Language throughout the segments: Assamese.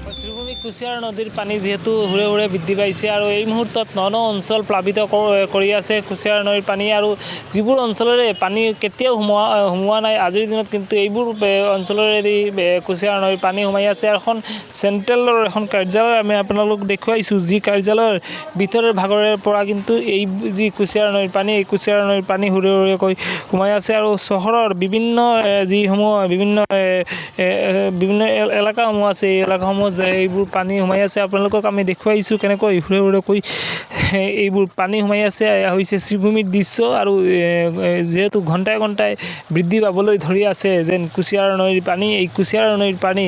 শ্ৰীভূমি কুশিয়াৰ নদীৰ পানী যিহেতু হুৰে হুৰে বৃদ্ধি পাইছে আৰু এই মুহূৰ্তত ন অঞ্চল প্লাবিত কৰি আছে কুশিয়াৰ নদীৰ পানী আৰু যিবোৰ অঞ্চলৰে পানী কেতিয়াও সোমোৱা নাই আজিৰ দিনত কিন্তু এইবোৰ অঞ্চলৰেদি কুশিয়াৰ নদীৰ পানী সোমাই আছে। এখন চেণ্ট্ৰেলৰ এখন কাৰ্যালয় আমি আপোনালোক দেখুৱাইছোঁ, যি কাৰ্যালয়ৰ ভিতৰৰ ভাগৰে পৰা কিন্তু এই যি কুশিয়াৰ নদীৰ পানী এই কুশিয়াৰ নদীৰ পানী হুৰে হুৰেকৈ সোমাই আছে আৰু চহৰৰ বিভিন্ন যিসমূহ বিভিন্ন এলেকাসমূহ আছে এই এলেকাসমূহ এইবোৰ পানী সোমাই আছে। আপোনালোকক আমি দেখুৱাইছোঁ কেনেকৈ হুৰে হুৰেকৈ এইবোৰ পানী সোমাই আছে। হৈছে শ্ৰীভূমিৰ দৃশ্য আৰু যিহেতু ঘণ্টাই ঘণ্টাই বৃদ্ধি পাবলৈ ধৰি আছে যেন কুশিয়াৰ নদীৰ পানী এই কুশিয়াৰ নদীৰ পানী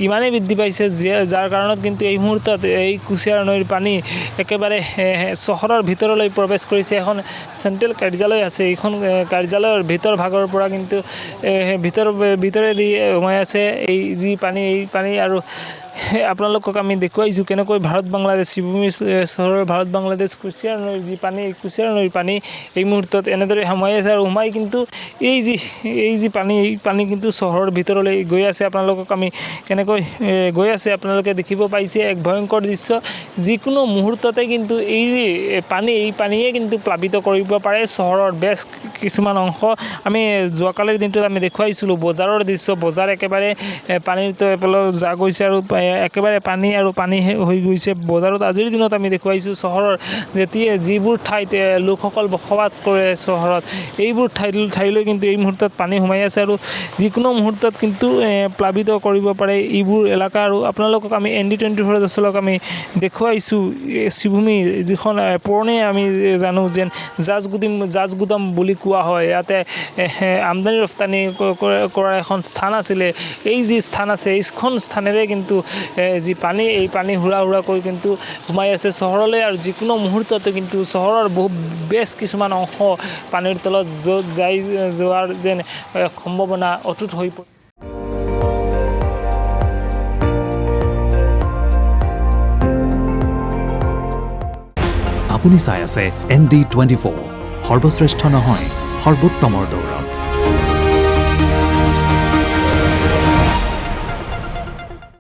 ইমানেই বৃদ্ধি পাইছে যাৰ কাৰণত কিন্তু এই মুহূৰ্তত এই কুশিয়াৰ নদীৰ পানী একেবাৰে চহৰৰ ভিতৰলৈ প্ৰৱেশ কৰিছে। এখন চেণ্ট্ৰেল কাৰ্যালয় আছে, এইখন কাৰ্যালয়ৰ ভিতৰ ভাগৰ পৰা কিন্তু ভিতৰেদি সোমাই আছে এই যি পানী এই পানী আৰু আপোনালোকক আমি দেখুৱাইছোঁ কেনেকৈ ভাৰত বাংলাদেশ শ্ৰীভূমি চহৰৰ ভাৰত বাংলাদেশ কুশিয়াৰ নদীৰ যি পানী এই কুশিয়াৰ নদীৰ পানী এই মুহূৰ্তত এনেদৰে সোমাই আছে আৰু সোমাই কিন্তু এই যি পানী এই পানী কিন্তু চহৰৰ ভিতৰলৈ গৈ আছে। আপোনালোকক আমি কেনেকৈ গৈ আছে আপোনালোকে দেখিব পাইছে এক ভয়ংকৰ দৃশ্য। যিকোনো মুহূৰ্ততে কিন্তু এই যি পানী এই পানীয়ে কিন্তু প্লাবিত কৰিব পাৰে চহৰৰ বেছ কিছুমান অংশ। আমি যোৱাকালিৰ দিনটোত আমি দেখুৱাইছিলোঁ বজাৰৰ দৃশ্য, বজাৰ একেবাৰে পানীৰ তলত যা গৈছে আৰু একেবাৰে পানী আৰু পানী হৈ গৈছে বজাৰত। আজিৰ দিনত আমি দেখুৱাইছোঁ চহৰৰ যিবোৰ ঠাইত লোকসকল বসবাস কৰে চহৰত এইবোৰ ঠাইলৈ কিন্তু এই মুহূৰ্তত পানী সোমাই আছে আৰু যিকোনো মুহূৰ্তত কিন্তু প্লাবিত কৰিব পাৰে এইবোৰ এলেকা। আৰু আপোনালোকক আমি ND24 দশলক আমি দেখুৱাইছোঁ শ্ৰীভূমি যিখন পুৰণি আমি জানো যেন জাজগুদাম বুলি কোৱা হয়, ইয়াতে আমদানি ৰপ্তানি কৰা এখন স্থান আছিলে। এই যি স্থান আছে এইখন স্থানেৰে কিন্তু যি পানী এই পানী হুৰাকৈ কিন্তু সোমাই আছে চহৰলৈ আৰু যিকোনো মুহূৰ্ততে কিন্তু চহৰৰ বেছ কিছুমান অংশ পানীৰ তলত যাই যোৱাৰ যেন সম্ভাৱনা অটুট হৈ পৰে। আপুনি চাই আছে ND24, সৰ্বশ্ৰেষ্ঠ নহয় সৰ্বোত্তমৰ দৌৰ।